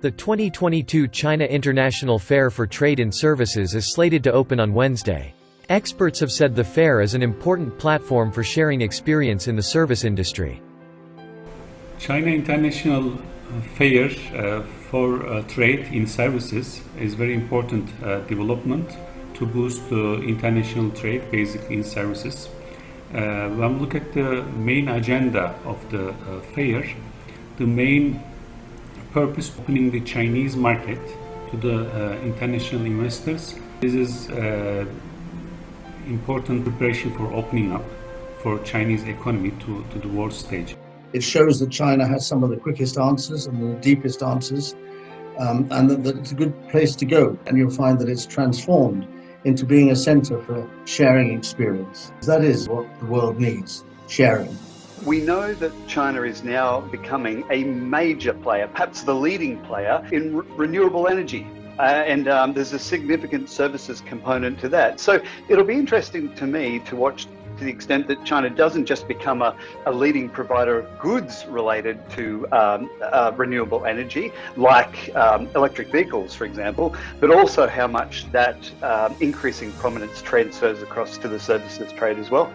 The 2022 China International Fair for Trade and Services is slated to open on Wednesday. Experts have said the fair is an important platform for sharing experience in the service industry. China International Fair for Trade in Services is very important development to boost international trade, basically in services. When we look at the main agenda of the fair, the main purpose of opening the Chinese market to the international investors. This is important preparation for opening up for Chinese economy to the world stage. It shows that China has some of the quickest answers and the deepest answers, and that it's a good place to go. And you'll find that it's transformed into being a center for sharing experience. That is what the world needs, sharing. We know that China is now becoming a major player, perhaps the leading player in renewable energy. And there's a significant services component to that. So it'll be interesting to me to watch to the extent that China doesn't just become a leading provider of goods related to renewable energy, like electric vehicles, for example, but also how much that increasing prominence transfers across to the services trade as well.